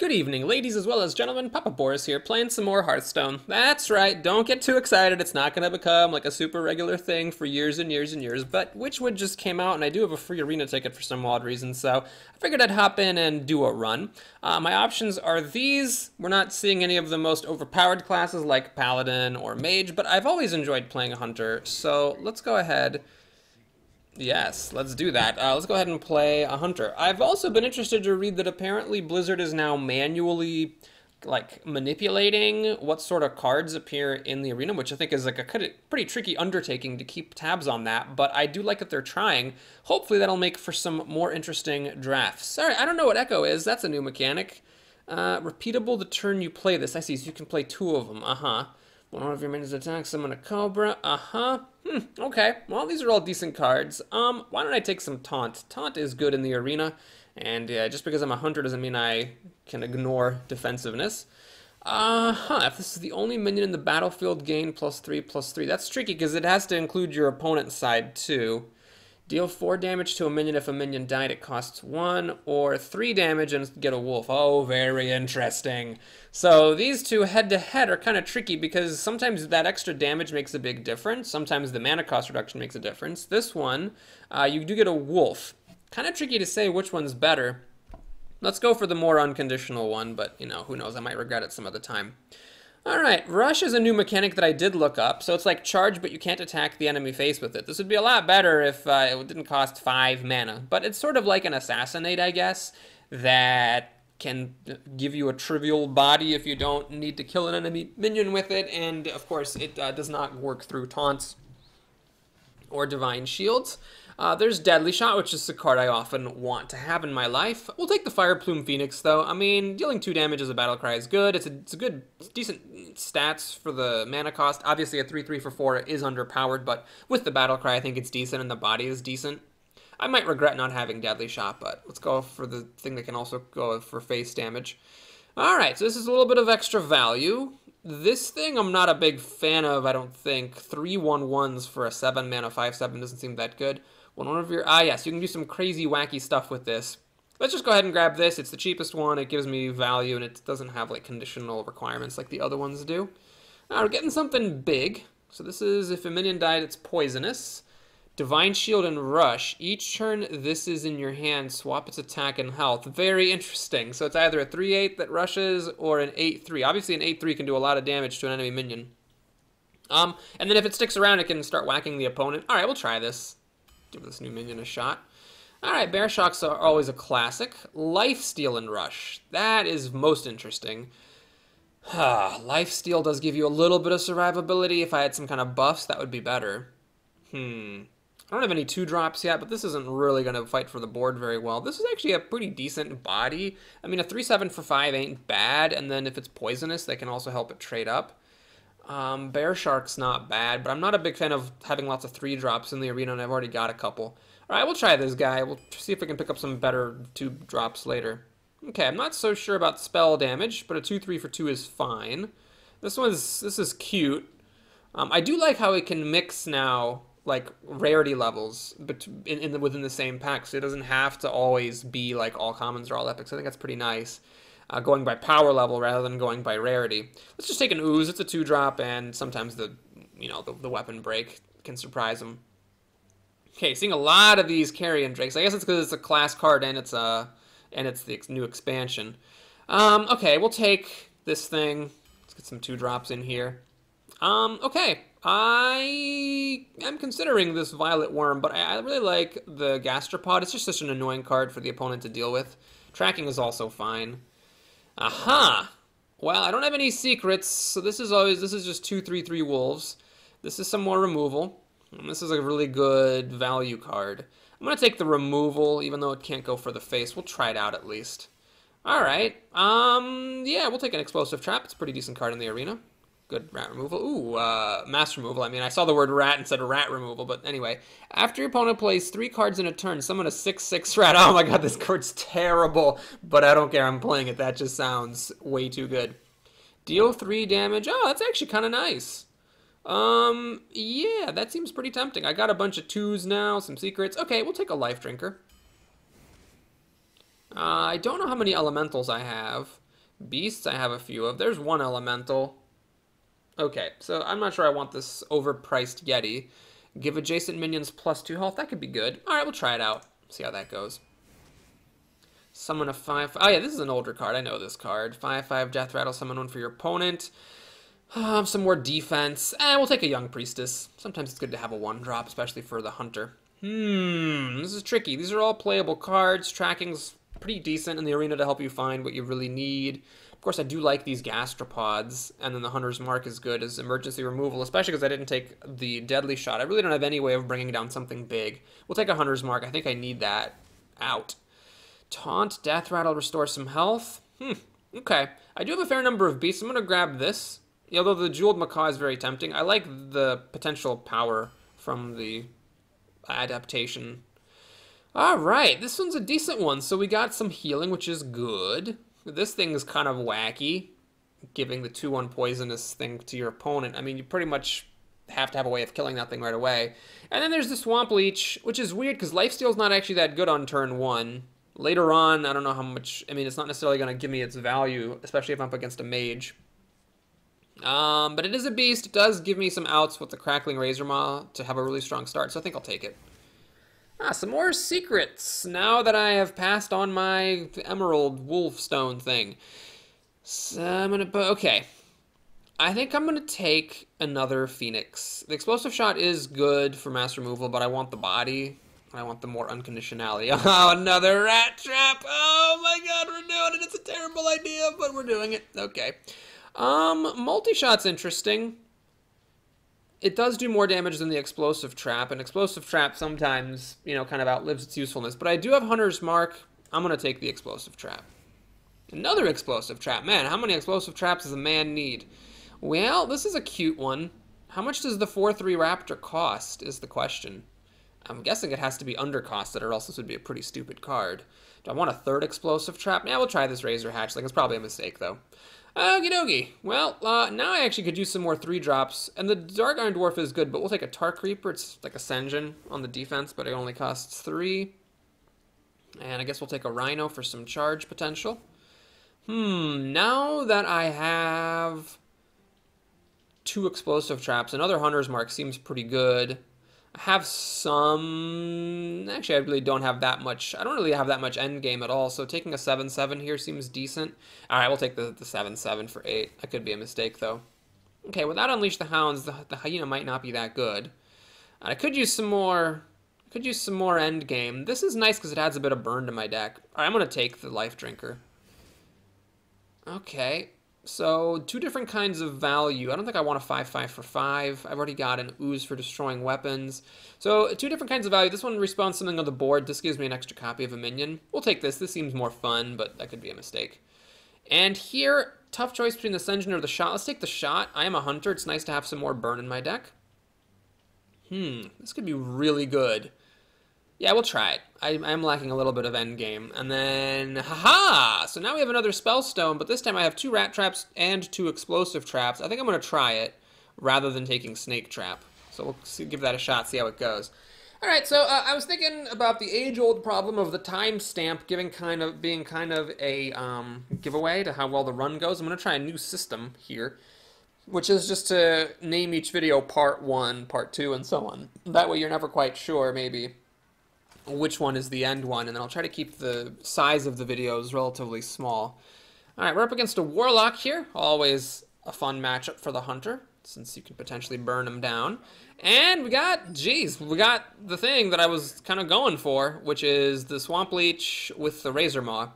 Good evening, ladies as well as gentlemen. Papa Boris here, playing some more Hearthstone. That's right, don't get too excited. It's not going to become like a super regular thing for years and years and years, but Witchwood just came out and I do have a free arena ticket for some odd reason, so I figured I'd hop in and do a run. My options are these. We're not seeing any of the most overpowered classes like Paladin or Mage, but I've always enjoyed playing a Hunter, so let's go ahead. Yes, let's do that. Let's go ahead and play a Hunter. I've also been interested to read that apparently Blizzard is now manually, like, manipulating what sort of cards appear in the arena, which I think is like a pretty tricky undertaking to keep tabs on that, but I do like that they're trying. Hopefully that'll make for some more interesting drafts. Sorry, I don't know what Echo is. That's a new mechanic. Repeatable the turn you play this. I see, so you can play two of them. Uh-huh. One of your minions attacks, summon a Cobra. Uh-huh. Okay. Well, these are all decent cards. Why don't I take some Taunt? Taunt is good in the arena, and just because I'm a hunter doesn't mean I can ignore defensiveness. If this is the only minion in the battlefield, gain +3/+3. That's tricky because it has to include your opponent's side too. Deal 4 damage to a minion. If a minion died, it costs 1, or 3 damage and get a wolf. Oh, very interesting. So these two head-to-head are kind of tricky because sometimes that extra damage makes a big difference. Sometimes the mana cost reduction makes a difference. This one, you do get a wolf. Kind of tricky to say which one's better. Let's go for the more unconditional one, but, you know, who knows? I might regret it some other time. Alright, Rush is a new mechanic that I did look up, so it's like charge, but you can't attack the enemy face with it. This would be a lot better if it didn't cost 5 mana, but it's sort of like an Assassinate, I guess, that can give you a trivial body if you don't need to kill an enemy minion with it, and of course it does not work through taunts or divine shields. There's Deadly Shot, which is a card I often want to have in my life. We'll take the Fire Plume Phoenix, though. I mean, dealing 2 damage as a battle cry is good. It's a good, decent stats for the mana cost. Obviously, a 3/3 for 4 is underpowered, but with the battle cry, I think it's decent, and the body is decent. I might regret not having Deadly Shot, but let's go for the thing that can also go for face damage. Alright, so this is a little bit of extra value. This thing I'm not a big fan of, I don't think. 3/1/1s for a 7 mana 5/7 doesn't seem that good. One of your... yes, you can do some crazy, wacky stuff with this. Let's just go ahead and grab this. It's the cheapest one. It gives me value, and it doesn't have, like, conditional requirements like the other ones do. We're getting something big. So this is, if a minion died, it's poisonous. Divine Shield and Rush. Each turn this is in your hand, swap its attack and health. Very interesting. So it's either a 3/8 that rushes or an 8/3. Obviously, an 8/3 can do a lot of damage to an enemy minion. And then if it sticks around, it can start whacking the opponent. All right, we'll try this. Give this new minion a shot. Alright, Bear Shocks are always a classic. Lifesteal and Rush. That is most interesting. Lifesteal does give you a little bit of survivability. If I had some kind of buffs, that would be better. I don't have any 2-drops yet, but this isn't really going to fight for the board very well. This is actually a pretty decent body. I mean, a 3/7 for 5 ain't bad, and then if it's poisonous, they can also help it trade up. Bear Shark's not bad, but I'm not a big fan of having lots of 3-drops in the arena, and I've already got a couple. Alright, we'll try this guy. We'll see if we can pick up some better 2-drops later. Okay, I'm not so sure about spell damage, but a 2/3 for 2 is fine. This is cute. I do like how it can mix now, like, rarity levels within the same pack, so it doesn't have to always be, like, all commons or all epics. I think that's pretty nice. Going by power level rather than going by rarity. Let's just take an Ooze. It's a 2-drop, and sometimes the weapon break can surprise them. Okay, seeing a lot of these Carrion Drakes. I guess it's because it's a class card and it's the new expansion. Okay, we'll take this thing. Let's get some 2-drops in here. Okay, I am considering this Violet Worm, but I really like the Gastropod. It's just such an annoying card for the opponent to deal with. Tracking is also fine. Aha! Well, I don't have any secrets, so this is just 2/3/3 wolves. This is some more removal, and this is a really good value card. I'm gonna take the removal, even though it can't go for the face. We'll try it out at least. Alright, yeah, we'll take an Explosive Trap. It's a pretty decent card in the arena. Good rat removal. Ooh, mass removal. I mean, I saw the word rat instead of rat removal, but anyway. After your opponent plays 3 cards in a turn, summon a 6/6 rat. Oh my god, this card's terrible, but I don't care. I'm playing it. That just sounds way too good. Deal 3 damage. Oh, that's actually kind of nice. Yeah, that seems pretty tempting. I got a bunch of 2s now, some secrets. Okay, we'll take a Life Drinker. I don't know how many elementals I have. Beasts I have a few of. There's one elemental. Okay, so I'm not sure I want this overpriced Yeti. Give adjacent minions +2 health. That could be good. All right, we'll try it out. See how that goes. Summon a 5. Oh, yeah, this is an older card. I know this card. 5/5 Death Rattle. Summon one for your opponent. Some more defense. We'll take a Young Priestess. Sometimes it's good to have a 1-drop, especially for the Hunter. This is tricky. These are all playable cards. Tracking's pretty decent in the arena to help you find what you really need. Of course, I do like these gastropods, and then the Hunter's Mark is good as emergency removal, especially because I didn't take the Deadly Shot. I really don't have any way of bringing down something big. We'll take a Hunter's Mark. I think I need that out. Taunt, Death Rattle, restore some health. Okay. I do have a fair number of beasts. I'm going to grab this. Although the Jeweled Macaw is very tempting. I like the potential power from the adaptation. Alright, this one's a decent one. So we got some healing, which is good. This thing is kind of wacky, giving the 2/1 poisonous thing to your opponent. I mean, you pretty much have to have a way of killing that thing right away. And then there's the Swamp Leech, which is weird because Lifesteal's not actually that good on turn 1. Later on, I don't know how much... I mean, it's not necessarily going to give me its value, especially if I'm up against a mage. But it is a beast. It does give me some outs with the Crackling Razor Maw to have a really strong start, so I think I'll take it. Some more secrets, now that I have passed on my Emerald Wolfstone thing. So I'm gonna... Okay. I think I'm gonna take another Phoenix. The Explosive Shot is good for mass removal, but I want the body. I want the more unconditionality. Oh, another rat trap! Oh my god, we're doing it! It's a terrible idea, but we're doing it. Okay. Multi-shot's interesting. It does do more damage than the Explosive Trap, and Explosive Trap sometimes, you know, kind of outlives its usefulness. But I do have Hunter's Mark. I'm going to take the Explosive Trap. Another Explosive Trap. Man, how many Explosive Traps does a man need? Well, this is a cute one. How much does the 4/3 Raptor cost, is the question. I'm guessing it has to be undercosted, or else this would be a pretty stupid card. Do I want a third Explosive Trap? Yeah, we'll try this Razor Hatchling. It's probably a mistake, though. Okie dokie. Well, now I actually could use some more 3-drops. And the Dark Iron Dwarf is good, but we'll take a Tar Creeper. It's like a Senjin on the defense, but it only costs 3. And I guess we'll take a Rhino for some charge potential. Now that I have 2 Explosive Traps, another Hunter's Mark seems pretty good. I have some... Actually, I really don't have that much... I don't really have that much endgame at all, so taking a 7/7 here seems decent. Alright, we'll take the 7/7 for 8. That could be a mistake, though. Okay, without Unleash the Hounds, the Hyena might not be that good. I could use some more... endgame. This is nice because it adds a bit of burn to my deck. Alright, I'm going to take the Life Drinker. Okay. So, 2 different kinds of value. I don't think I want a 5/5 for 5. I've already got an Ooze for destroying weapons. So, 2 different kinds of value. This one respawns something on the board. This gives me an extra copy of a minion. We'll take this. This seems more fun, but that could be a mistake. And here, tough choice between the Senjin or the Shot. Let's take the Shot. I am a Hunter. It's nice to have some more burn in my deck. This could be really good. Yeah, we'll try it. I'm lacking a little bit of endgame. And then, haha! So now we have another Spellstone, but this time I have 2 Rat Traps and 2 Explosive Traps. I think I'm going to try it, rather than taking Snake Trap. So we'll give that a shot, see how it goes. Alright, so I was thinking about the age-old problem of the timestamp being kind of a giveaway to how well the run goes. I'm going to try a new system here, which is just to name each video Part 1, Part 2, and so on. That way you're never quite sure, maybe, which one is the end one, and then I'll try to keep the size of the videos relatively small. Alright, we're up against a Warlock here. Always a fun matchup for the Hunter, since you can potentially burn him down. And we got the thing that I was kind of going for, which is the Swamp Leech with the Razor Maw.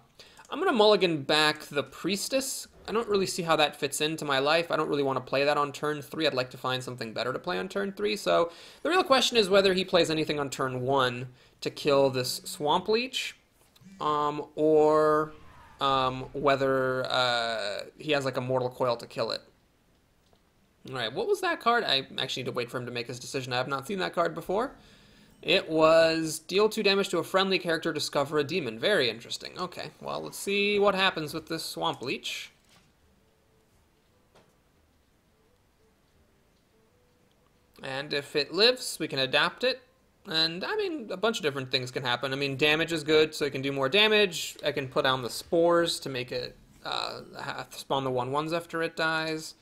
I'm going to mulligan back the Priestess. I don't really see how that fits into my life. I don't really want to play that on turn 3. I'd like to find something better to play on turn 3. So the real question is whether he plays anything on turn 1 to kill this Swamp Leech, or whether he has like a Mortal Coil to kill it. Alright, what was that card? I actually need to wait for him to make his decision. I have not seen that card before. It was deal 2 damage to a friendly character, discover a demon. Very interesting. Okay, well, let's see what happens with this Swamp Leech. And if it lives, we can adapt it. And, I mean, a bunch of different things can happen. I mean, damage is good, so it can do more damage. I can put down the spores to make it spawn the 1/1s after it dies.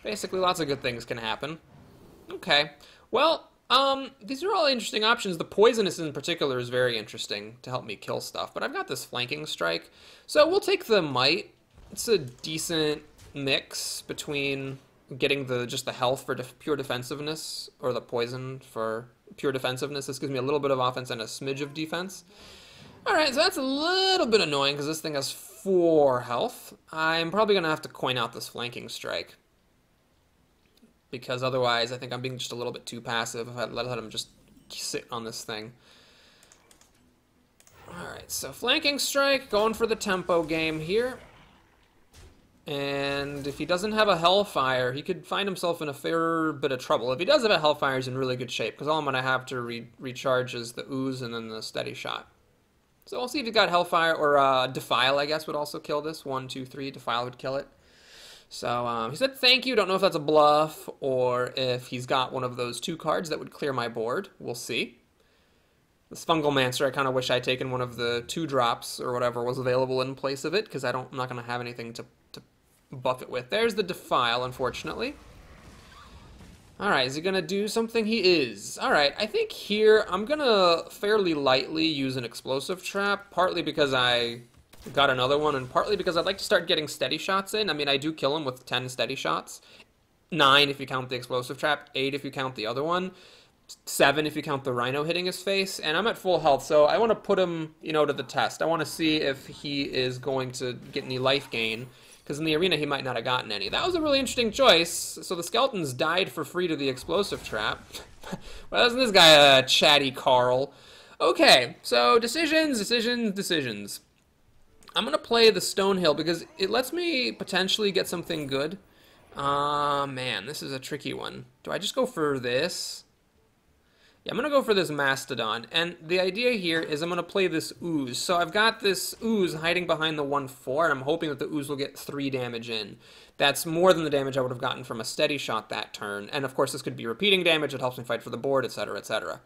Basically, lots of good things can happen. Okay. Well, these are all interesting options. The poisonous in particular is very interesting to help me kill stuff. But I've got this flanking strike. So we'll take the might. It's a decent mix between getting just the health for pure defensiveness, or the poison for pure defensiveness. This gives me a little bit of offense and a smidge of defense. Alright, so that's a little bit annoying because this thing has 4 health. I'm probably going to have to coin out this flanking strike, because otherwise I think I'm being just a little bit too passive if I let him just sit on this thing. Alright, so flanking strike, going for the tempo game here. And if he doesn't have a Hellfire, he could find himself in a fair bit of trouble. If he does have a Hellfire, he's in really good shape, because all I'm going to have to recharge is the Ooze and then the Steady Shot. So we'll see if he's got Hellfire, or Defile, I guess, would also kill this. 1, 2, 3, Defile would kill it. So he said thank you. Don't know if that's a bluff, or if he's got one of those 2 cards that would clear my board. We'll see. This Fungalmancer, I kind of wish I'd taken one of the 2 drops, or whatever was available in place of it, because I'm not going to have anything to buff it with. There's the Defile, unfortunately. Alright, is he going to do something? He is. Alright, I think here I'm going to fairly lightly use an Explosive Trap, partly because I got another one, and partly because I'd like to start getting steady shots in. I mean, I do kill him with 10 steady shots. 9 if you count the Explosive Trap, 8 if you count the other one, 7 if you count the Rhino hitting his face, and I'm at full health, so I want to put him, you know, to the test. I want to see if he is going to get any life gain, because in the arena he might not have gotten any. That was a really interesting choice. So the skeletons died for free to the Explosive Trap. Well, isn't this guy a chatty Carl? Okay, so decisions. I'm going to play the Stonehill because it lets me potentially get something good. Man, this is a tricky one. Do I just go for this? Yeah, I'm going to go for this Mastodon, and the idea here is I'm going to play this Ooze. So I've got this Ooze hiding behind the 1/4, and I'm hoping that the Ooze will get 3 damage in. That's more than the damage I would have gotten from a steady shot that turn, and of course this could be repeating damage, it helps me fight for the board, etc., etc.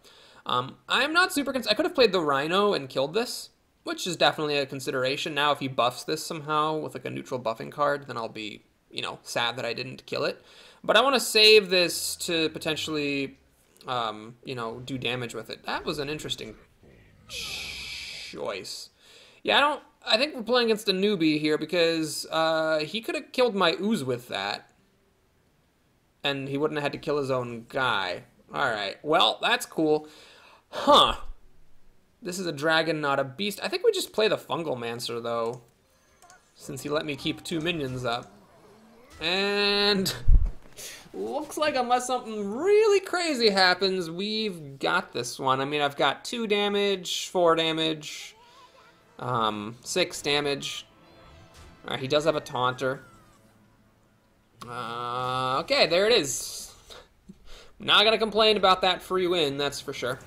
I'm not super I could have played the Rhino and killed this, which is definitely a consideration. Now if he buffs this somehow with like a neutral buffing card, then I'll be, you know, sad that I didn't kill it. But I want to save this to potentially you know, do damage with it. That was an interesting choice. Yeah, I think we're playing against a newbie here because he could have killed my Ooze with that, and he wouldn't have had to kill his own guy. Alright, well, that's cool. Huh. This is a dragon, not a beast. I think we just play the Fungalmancer, though, since he let me keep 2 minions up. And looks like unless something really crazy happens, we've got this one. I mean, I've got 2 damage, 4 damage, 6 damage. Alright, he does have a Taunter. Okay, there it is. Not gonna complain about that free win, that's for sure.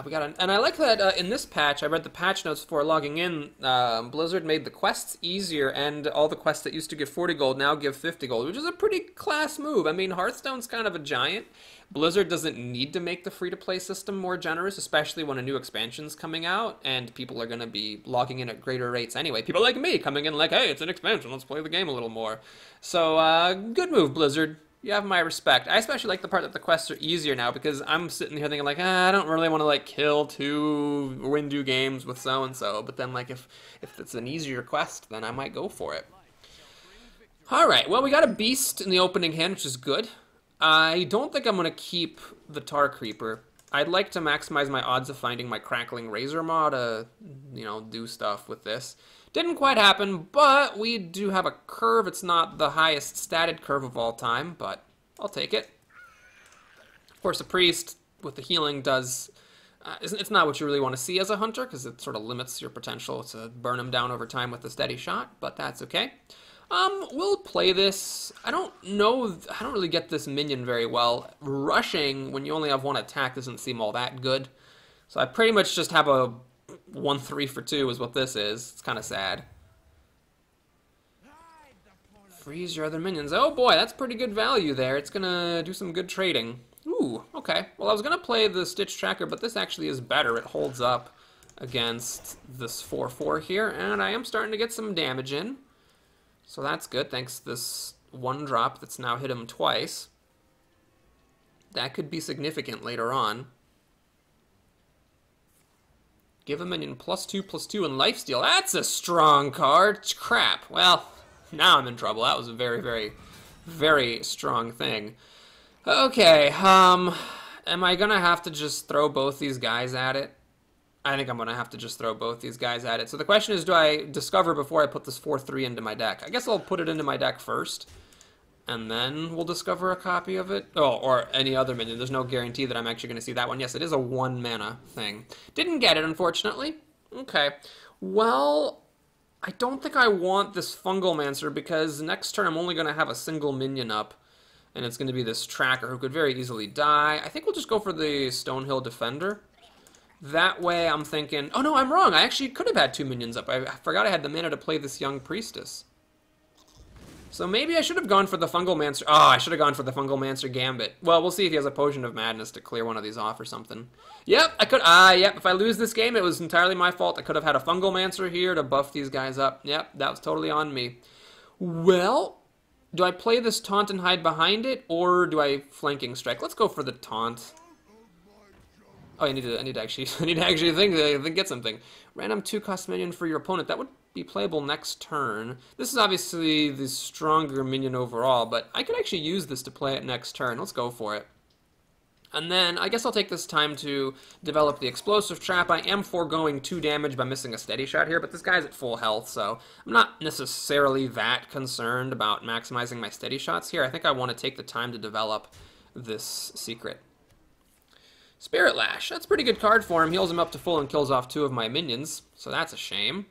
We got and I like that in this patch, I read the patch notes before logging in, Blizzard made the quests easier, and all the quests that used to give 40 gold now give 50 gold, which is a pretty class move. I mean, Hearthstone's kind of a giant. Blizzard doesn't need to make the free-to-play system more generous, especially when a new expansion's coming out, and people are going to be logging in at greater rates anyway. People like me coming in like, hey, it's an expansion, let's play the game a little more. So, good move, Blizzard. You have my respect. I especially like the part that the quests are easier now, because I'm sitting here thinking like, I don't really want to like kill 2 Windu games with so-and-so, but then like if it's an easier quest, then I might go for it. Alright, well we got a beast in the opening hand, which is good. I don't think I'm going to keep the Tar Creeper. I'd like to maximize my odds of finding my Crackling Razor Maw to, you know, do stuff with this. Didn't quite happen, but we do have a curve. It's not the highest statted curve of all time, but I'll take it. Of course, a priest with the healing does... it's not what you really want to see as a hunter, because it sort of limits your potential to burn him down over time with the steady shot, but that's okay. We'll play this. I don't really get this minion very well. Rushing, when you only have 1 attack, doesn't seem all that good. So I pretty much just have a 1-3 for 2 is what this is. It's kind of sad. Freeze your other minions. Oh boy, that's pretty good value there. It's gonna do some good trading. Ooh, okay. Well, I was gonna play the Stitch Tracker, but this actually is better. It holds up against this 4/4 here, and I am starting to get some damage in. So that's good, thanks to this 1-drop that's now hit him twice. That could be significant later on. Give a minion +2/+2 and lifesteal. That's a strong card. Crap. Well, now I'm in trouble. That was a very, very, very strong thing. Okay, am I gonna have to just throw both these guys at it? I think I'm gonna have to just throw both these guys at it. So the question is, do I discover before I put this 4/3 into my deck? I guess I'll put it into my deck first, and then we'll discover a copy of it. Oh, or any other minion. There's no guarantee that I'm actually gonna see that one. Yes, it is a 1-mana thing. Didn't get it, unfortunately. Okay, well, I don't think I want this Fungalmancer because next turn I'm only gonna have a single minion up. And it's going to be this tracker who could very easily die. I think we'll just go for the Stonehill Defender. That way I'm thinking... Oh, no, I'm wrong. I actually could have had 2 minions up. I forgot I had the mana to play this Young Priestess. So maybe I should have gone for the Fungalmancer. Oh, I should have gone for the Fungalmancer Gambit. Well, we'll see if he has a Potion of Madness to clear one of these off or something. Yep, I could... yep, if I lose this game, it was entirely my fault. I could have had a Fungalmancer here to buff these guys up. Yep, that was totally on me. Well... Do I play this taunt and hide behind it, or do I flanking strike? Let's go for the taunt. Oh, I need to actually think get something. Random 2-cost minion for your opponent. That would be playable next turn. This is obviously the stronger minion overall, but I could actually use this to play it next turn. Let's go for it. And then I guess I'll take this time to develop the Explosive Trap. I am foregoing 2 damage by missing a steady shot here, but this guy's at full health, so I'm not necessarily that concerned about maximizing my steady shots here. I think I want to take the time to develop this secret. Spirit Lash. That's a pretty good card for him. Heals him up to full and kills off 2 of my minions, so that's a shame.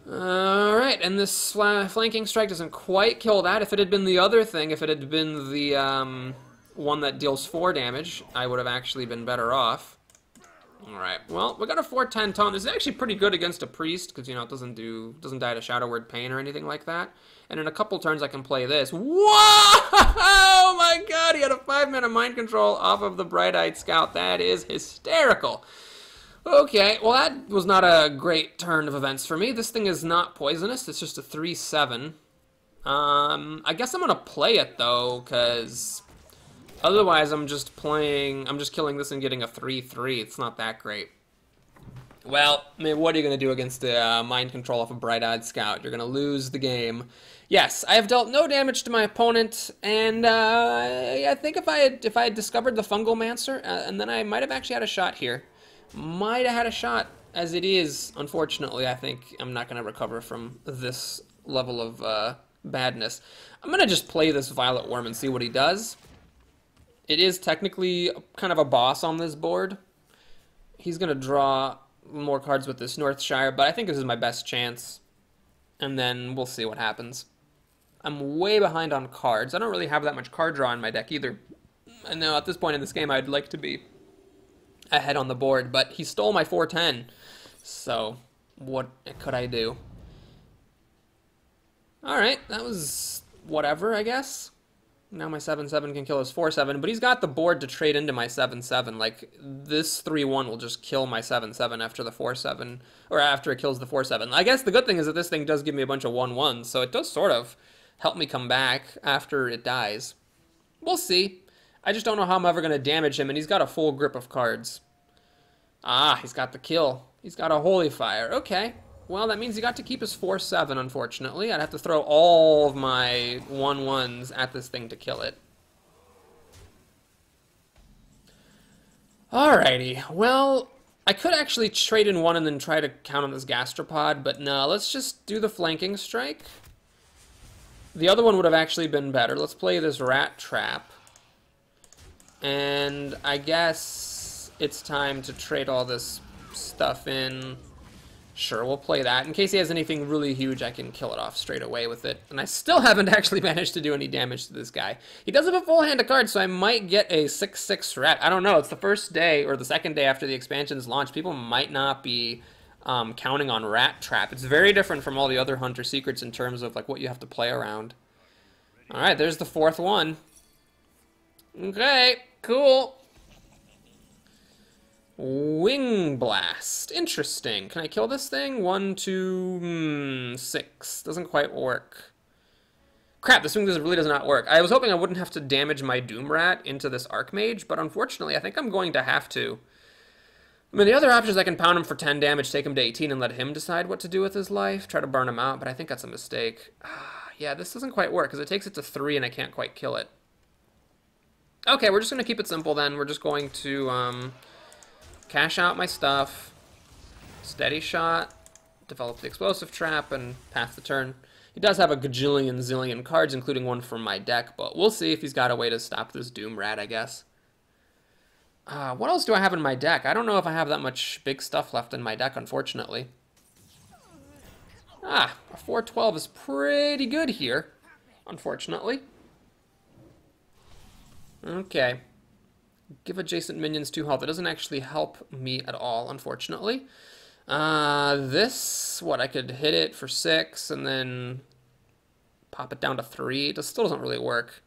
Alright, and this flanking strike doesn't quite kill that. If it had been the other thing, if it had been the... one that deals 4 damage, I would have actually been better off. Alright, well, we got a 4/10 taunt. This is actually pretty good against a priest, because, you know, it doesn't die to Shadow Word Pain or anything like that. And in a couple turns I can play this. Whoa! Oh my god, he had a 5-mana mind control off of the Bright-Eyed Scout. That is hysterical. Okay, well that was not a great turn of events for me. This thing is not poisonous, it's just a 3/7. I guess I'm gonna play it though, because... Otherwise, I'm just killing this and getting a 3/3. It's not that great. Well, I mean, what are you going to do against the mind control of a Bright-Eyed Scout? You're going to lose the game. Yes, I have dealt no damage to my opponent, and I think if I had discovered the Fungalmancer, and then I might have actually had a shot here. Might have had a shot. As it is, unfortunately, I think I'm not going to recover from this level of badness. I'm going to just play this Violet Worm and see what he does. It is technically kind of a boss on this board. He's going to draw more cards with this Northshire, but I think this is my best chance. And then we'll see what happens. I'm way behind on cards. I don't really have that much card draw in my deck either. I know at this point in this game I'd like to be ahead on the board, but he stole my 4/10. So what could I do? Alright, that was whatever, I guess. Now my 7/7 can kill his 4/7, but he's got the board to trade into my 7/7. Like, this 3/1 will just kill my 7/7 after the 4/7, or after it kills the 4/7. I guess the good thing is that this thing does give me a bunch of 1/1s, so it does sort of help me come back after it dies. We'll see. I just don't know how I'm ever going to damage him, and he's got a full grip of cards. Ah, he's got the kill. He's got a Holy Fire. Okay. Well, that means he got to keep his 4/7, unfortunately. I'd have to throw all of my 1/1s at this thing to kill it. Alrighty. Well, I could actually trade in one and then try to count on this Gastropod, but no, let's just do the flanking strike. The other one would have actually been better. Let's play this Rat Trap. And I guess it's time to trade all this stuff in. Sure, we'll play that. In case he has anything really huge, I can kill it off straight away with it. And I still haven't actually managed to do any damage to this guy. He does have a full hand of cards, so I might get a 6/6 rat. I don't know. It's the first day, or the second day after the expansion's launch. People might not be counting on Rat Trap. It's very different from all the other Hunter Secrets in terms of like what you have to play around. Alright, there's the 4th one. Okay, cool. Wing Blast. Interesting. Can I kill this thing? 1, 2, 6. Doesn't quite work. Crap, this thing really does not work. I was hoping I wouldn't have to damage my Doom Rat into this Archmage, but unfortunately I think I'm going to have to. I mean, the other option is I can pound him for 10 damage, take him to 18, and let him decide what to do with his life. Try to burn him out, but I think that's a mistake. Yeah, this doesn't quite work, because it takes it to 3 and I can't quite kill it. Okay, we're just going to keep it simple then. We're just going to cash out my stuff, steady shot, develop the explosive trap, and pass the turn. He does have a gajillion zillion cards, including one from my deck, but we'll see if he's got a way to stop this Doom Rat, I guess. What else do I have in my deck? I don't know if I have that much big stuff left in my deck, unfortunately. A 4/12 is pretty good here, unfortunately. Okay. Give adjacent minions 2 health. It doesn't actually help me at all, unfortunately. This, what, I could hit it for 6 and then pop it down to 3. It still doesn't really work.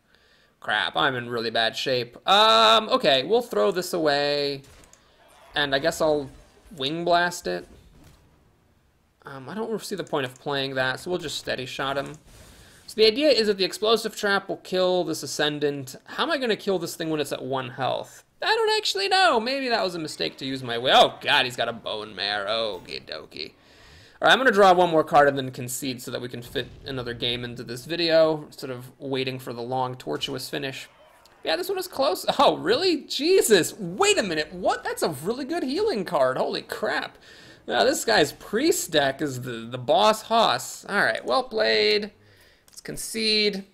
Crap, I'm in really bad shape. Okay, we'll throw this away. And I guess I'll Wing Blast it. I don't see the point of playing that, so we'll just steady shot him. So the idea is that the explosive trap will kill this Ascendant. How am I going to kill this thing when it's at 1 health? I don't actually know. Maybe that was a mistake to use my way. Oh, God, he's got a Bone Mare. Okie dokie. All right, I'm going to draw one more card and then concede so that we can fit another game into this video, instead of waiting for the long, tortuous finish. Yeah, this one was close. Oh, really? Jesus. Wait a minute. What? That's a really good healing card. Holy crap. Now, this guy's Priest deck is the boss hoss. All right, well played. Let's concede.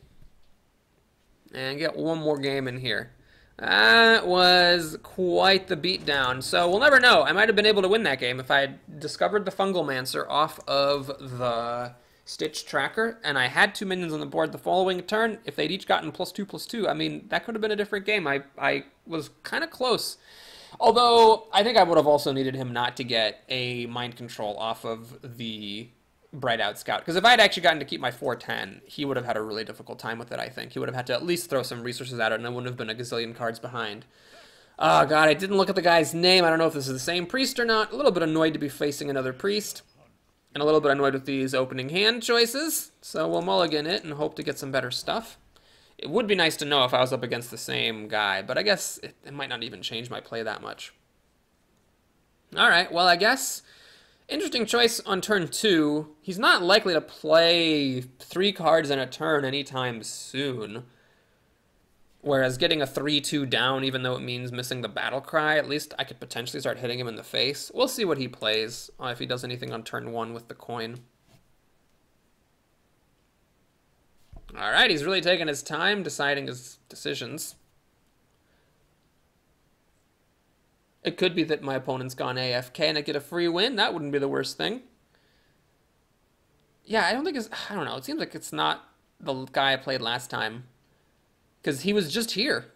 And get one more game in here. That was quite the beatdown. So we'll never know. I might have been able to win that game if I had discovered the Fungal Mancer off of the Stitch tracker, and I had 2 minions on the board the following turn. If they'd each gotten +2/+2, I mean, that could have been a different game. I was kind of close. Although, I think I would have also needed him not to get a Mind Control off of the Bright Out Scout. Because if I had actually gotten to keep my 4/10, he would have had a really difficult time with it, I think. He would have had to at least throw some resources at it, and I wouldn't have been a gazillion cards behind. Oh, God, I didn't look at the guy's name. I don't know if this is the same priest or not. A little bit annoyed to be facing another priest. And a little bit annoyed with these opening hand choices. So we'll mulligan it and hope to get some better stuff. It would be nice to know if I was up against the same guy, but I guess it might not even change my play that much. Alright, well, I guess interesting choice on turn 2. He's not likely to play 3 cards in a turn anytime soon. Whereas getting a 3/2 down, even though it means missing the battle cry, at least I could potentially start hitting him in the face. We'll see what he plays, if he does anything on turn 1 with the coin. Alright, he's really taking his time deciding his decisions. It could be that my opponent's gone AFK and I get a free win. That wouldn't be the worst thing. Yeah, I don't think it's... I don't know. It seems like it's not the guy I played last time. Because he was just here.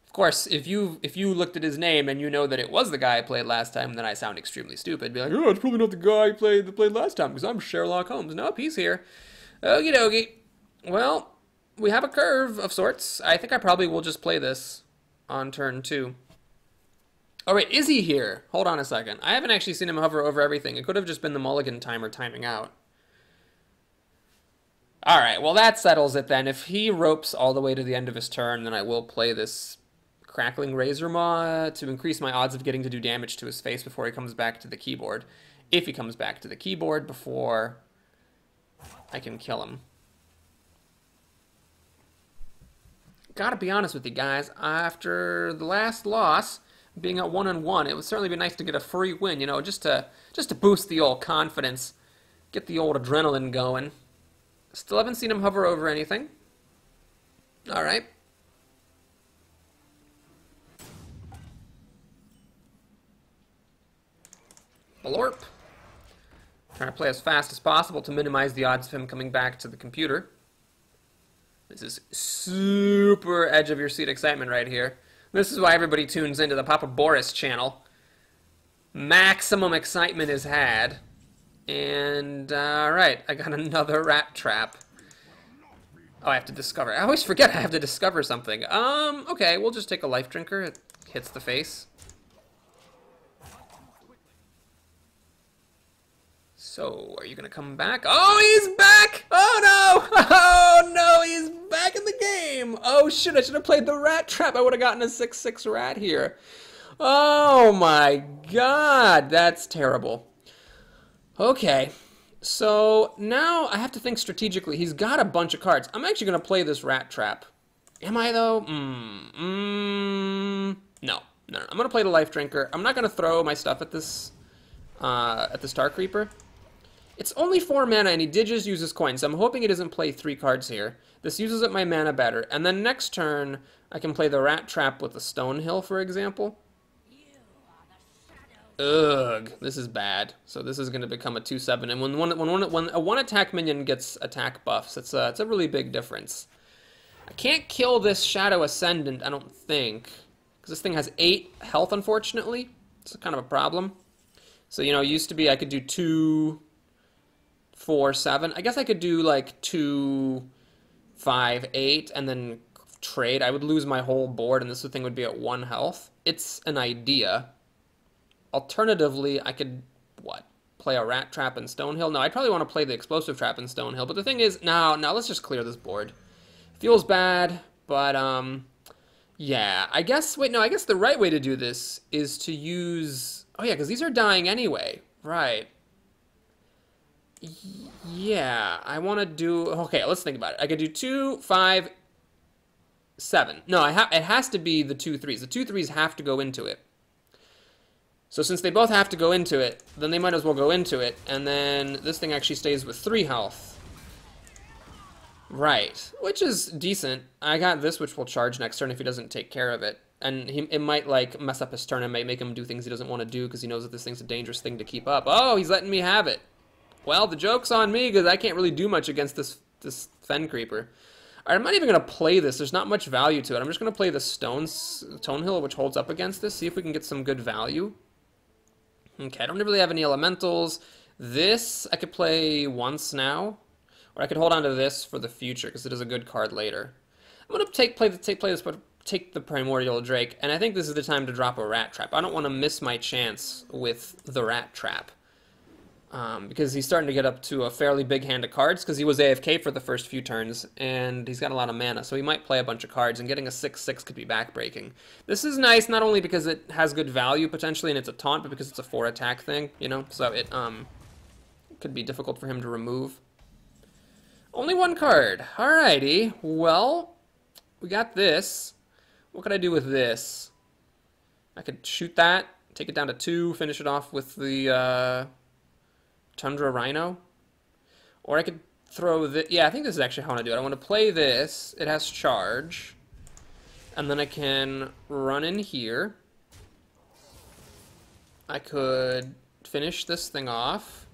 Of course, if you looked at his name and you know that it was the guy I played last time, then I sound extremely stupid. Be like, oh, it's probably not the guy that played last time because I'm Sherlock Holmes. Nope, he's here. Okie dokie. Well, we have a curve of sorts. I think I probably will just play this on turn 2. Oh, wait, is he here? Hold on a second. I haven't actually seen him hover over everything. It could have just been the mulligan timer timing out. All right, well, that settles it then. If he ropes all the way to the end of his turn, then I will play this Crackling Razor Maw to increase my odds of getting to do damage to his face before he comes back to the keyboard. If he comes back to the keyboard before I can kill him. Gotta be honest with you guys, after the last loss, being at 1-1, it would certainly be nice to get a free win, you know, just to boost the old confidence, get the old adrenaline going. Still haven't seen him hover over anything. All right. Blorp. Trying to play as fast as possible to minimize the odds of him coming back to the computer. This is super edge of your seat excitement right here. This is why everybody tunes into the Papa Boris channel. Maximum excitement is had. And, alright, I got another rat trap. Oh, I have to discover. I always forget I have to discover something. Okay, we'll just take a life drinker. It hits the face. So, are you gonna come back? Oh, he's back! Oh no! Oh no, he's back in the game! Oh shit, I should have played the rat trap. I would have gotten a 6/6 rat here. Oh my god, that's terrible. Okay, so now I have to think strategically. He's got a bunch of cards. I'm actually gonna play this rat trap. Am I though? No. I'm gonna play the Life Drinker. I'm not gonna throw my stuff at this Star Creeper. It's only 4 mana, and he did just use his coin, so I'm hoping he doesn't play 3 cards here. This uses up my mana better. And then next turn, I can play the Rat Trap with the Stonehill, for example. Ugh, this is bad. So this is going to become a 2/7. And when a 1-attack minion gets attack buffs, it's a really big difference. I can't kill this Shadow Ascendant, I don't think. Because this thing has 8 health, unfortunately. It's kind of a problem. So, you know, it used to be I could do 2, 4, 7. I guess I could do like 2, 5, 8, and then trade. I would lose my whole board, and this thing would be at 1 health. It's an idea. Alternatively, I could, play a Rat Trap in Stonehill? No, I'd probably want to play the Explosive Trap in Stonehill. But the thing is, now let's just clear this board. Feels bad, but, yeah. I guess the right way to do this is to use... Oh, yeah, because these are dying anyway. Right. Yeah, I want to do... Okay, let's think about it. I could do 2, 5, 7. No, it has to be the 2 3s. The 2 3s have to go into it. So since they both have to go into it, then they might as well go into it. And then this thing actually stays with 3 health. Right, which is decent. I got this, which will charge next turn if he doesn't take care of it. And it might, like, mess up his turn and might make him do things he doesn't want to do because he knows that this thing's a dangerous thing to keep up. Oh, he's letting me have it. Well, the joke's on me because I can't really do much against this Fen Creeper. All right, I'm not even going to play this. There's not much value to it. I'm just going to play the Stonehill, which holds up against this, see if we can get some good value. Okay, I don't really have any elementals. This I could play once now, or I could hold on to this for the future because it is a good card later. I'm going to take the Primordial Drake, and I think this is the time to drop a Rat Trap. I don't want to miss my chance with the Rat Trap. Because he's starting to get up to a fairly big hand of cards, because he was AFK for the first few turns, and he's got a lot of mana, so he might play a bunch of cards, and getting a 6/6 could be backbreaking. This is nice, not only because it has good value, potentially, and it's a taunt, but because it's a 4-attack thing, you know, so it could be difficult for him to remove. Only 1 card. Alrighty, well, we got this. What could I do with this? I could shoot that, take it down to 2, finish it off with the, Tundra Rhino. Or I could throw the... Yeah, I think this is actually how I want to do it. I want to play this. It has charge. And then I can run in here. I could finish this thing off.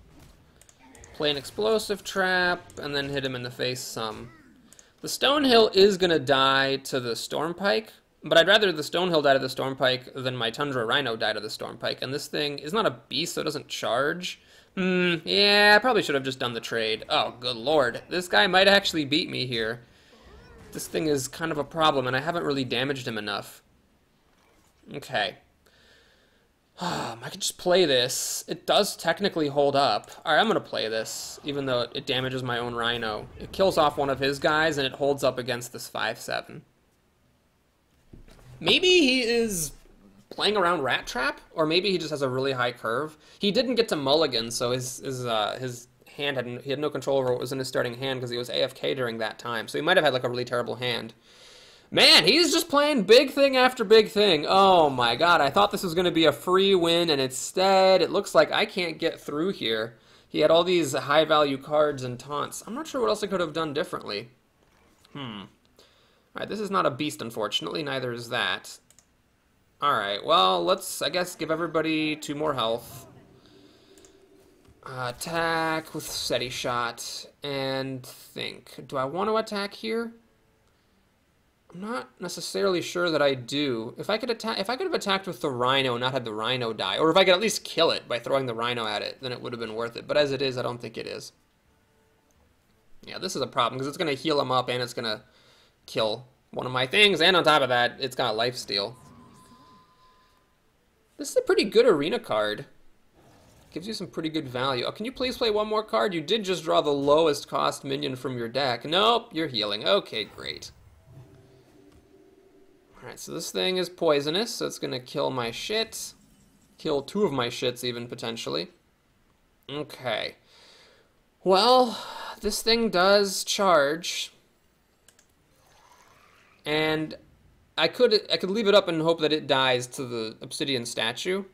Play an Explosive Trap, and then hit him in the face some. The Stonehill is going to die to the Stormpike, but I'd rather the Stonehill die to the Stormpike than my Tundra Rhino die to the Stormpike. And this thing is not a beast, so it doesn't charge. Yeah, I probably should have just done the trade. Oh, good lord. This guy might actually beat me here. This thing is kind of a problem, and I haven't really damaged him enough. Okay. I could just play this. It does technically hold up. Alright, I'm going to play this, even though it damages my own Rhino. It kills off one of his guys, and it holds up against this 5/7. Maybe he is playing around Rat Trap, or maybe he just has a really high curve. He didn't get to mulligan, so his hand he had no control over what was in his starting hand because he was AFK during that time. So he might have had like a really terrible hand. Man, he's just playing big thing after big thing. Oh my god, I thought this was going to be a free win, and instead it looks like I can't get through here. He had all these high value cards and taunts. I'm not sure what else I could have done differently. Alright, this is not a beast, unfortunately. Neither is that. Alright, well, let's, I guess, give everybody 2 more health. Attack with Steady Shot, and think. Do I want to attack here? I'm not necessarily sure that I do. If I could have attacked with the Rhino and not had the Rhino die, or if I could at least kill it by throwing the Rhino at it, then it would have been worth it. But as it is, I don't think it is. Yeah, this is a problem, because it's going to heal him up, and it's going to kill one of my things, and on top of that, it's got lifesteal. This is a pretty good arena card. Gives you some pretty good value. Oh, can you please play one more card? You did just draw the lowest cost minion from your deck. Nope, you're healing. Okay, great. Alright, so this thing is poisonous, so it's going to kill my shit. Kill 2 of my shits, even, potentially. Okay. Well, this thing does charge. And I could leave it up and hope that it dies to the obsidian statue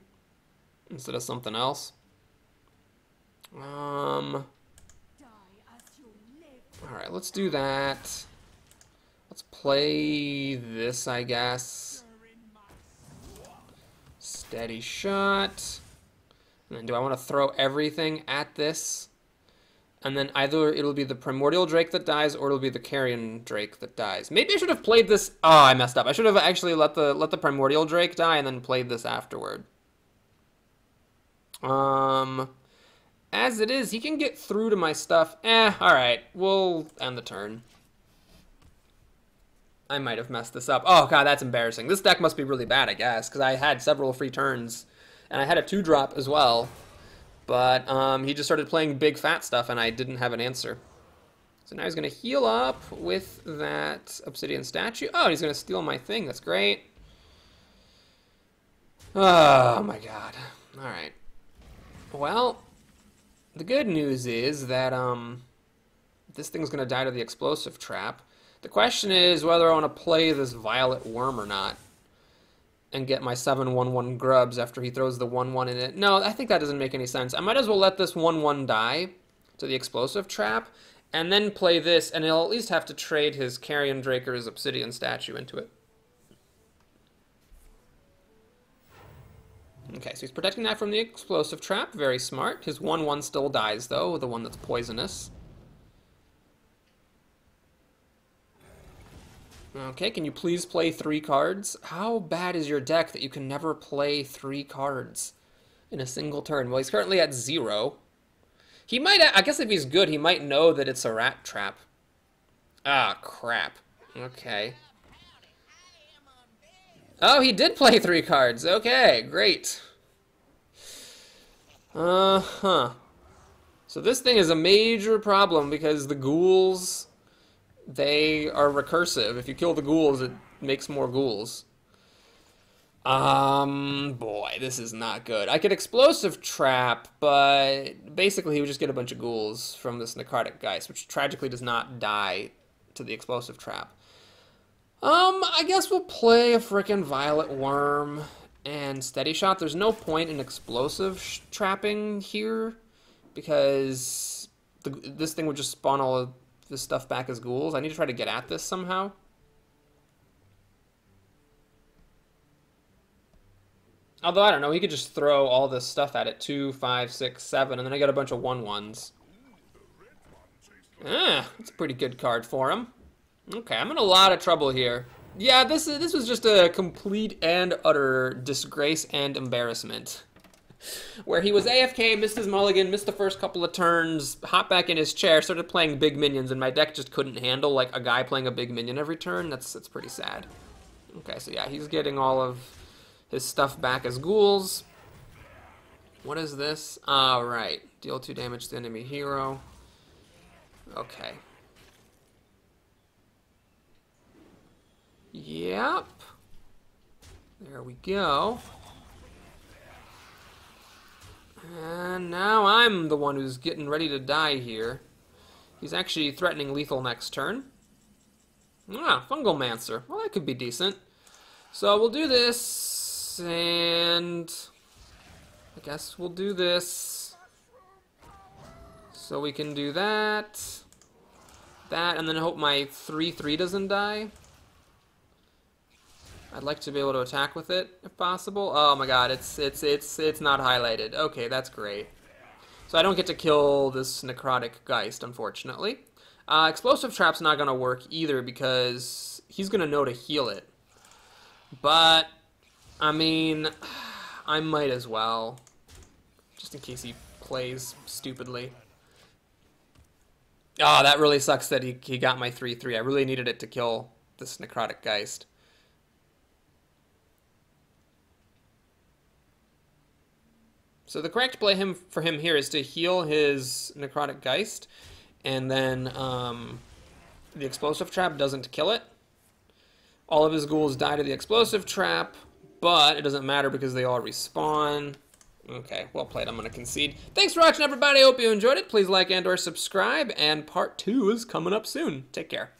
instead of something else. Alright, let's do that. Let's play this, I guess. Steady shot. And then do I want to throw everything at this? And then either it'll be the Primordial Drake that dies, or it'll be the Carrion Drake that dies. Maybe I should have played this... Oh, I messed up. I should have actually let the Primordial Drake die and then played this afterward. As it is, he can get through to my stuff. Alright. We'll end the turn. I might have messed this up. Oh, God, that's embarrassing. This deck must be really bad, I guess, because I had several free turns. And I had a 2-drop as well. But he just started playing big fat stuff, and I didn't have an answer. So now he's going to heal up with that obsidian statue. Oh, he's going to steal my thing. That's great. Oh, my God. All right. Well, the good news is that this thing's going to die to the explosive trap. The question is whether I want to play this violet worm or not and get my 7/1/1 grubs after he throws the 1/1 in it. No, I think that doesn't make any sense. I might as well let this 1/1 die to the explosive trap and then play this, and he'll at least have to trade his Carrion Drake or his obsidian statue into it. Okay, so he's protecting that from the explosive trap. Very smart. His 1/1 still dies, though, the one that's poisonous. Okay, can you please play 3 cards? How bad is your deck that you can never play 3 cards in a single turn? Well, he's currently at 0. He might, I guess if he's good, he might know that it's a rat trap. Ah, crap. Okay. Oh, he did play 3 cards. Okay, great. Uh-huh. So this thing is a major problem because the ghouls... They are recursive. If you kill the ghouls, it makes more ghouls. Boy, this is not good. I could explosive trap, but basically he would just get a bunch of ghouls from this necrotic geist, which tragically does not die to the explosive trap. I guess we'll play a frickin' violet worm and steady shot. There's no point in explosive trapping here because this thing would just spawn all of this stuff back as ghouls. I need to try to get at this somehow. Although, I don't know, he could just throw all this stuff at it. 2, 5, 6, 7, and then I got a bunch of 1/1s. That's a pretty good card for him. Okay, I'm in a lot of trouble here. Yeah, this was just a complete and utter disgrace and embarrassment. Where he was AFK, missed his mulligan, missed the first couple of turns, hopped back in his chair, started playing big minions, and my deck just couldn't handle like a guy playing a big minion every turn. That's pretty sad. Okay, so yeah, he's getting all of his stuff back as ghouls. What is this? Right. Deal 2 damage to enemy hero. Okay. Yep. There we go. And now I'm the one who's getting ready to die here. He's actually threatening lethal next turn. Fungalmancer. Well, that could be decent. So we'll do this, and I guess we'll do this. So we can do that, and then hope my 3/3 doesn't die. I'd like to be able to attack with it, if possible. Oh my god, it's not highlighted. Okay, that's great. So I don't get to kill this necrotic geist, unfortunately. Explosive trap's not gonna work either because he's gonna know to heal it. But, I mean, I might as well. Just in case he plays stupidly. Oh, that really sucks that he got my 3/3. I really needed it to kill this necrotic geist. So the correct play for him here is to heal his Necrotic Geist, and then the Explosive Trap doesn't kill it. All of his ghouls die to the Explosive Trap, but it doesn't matter because they all respawn. Okay, well played. I'm going to concede. Thanks for watching, everybody. I hope you enjoyed it. Please like and or subscribe, and part 2 is coming up soon. Take care.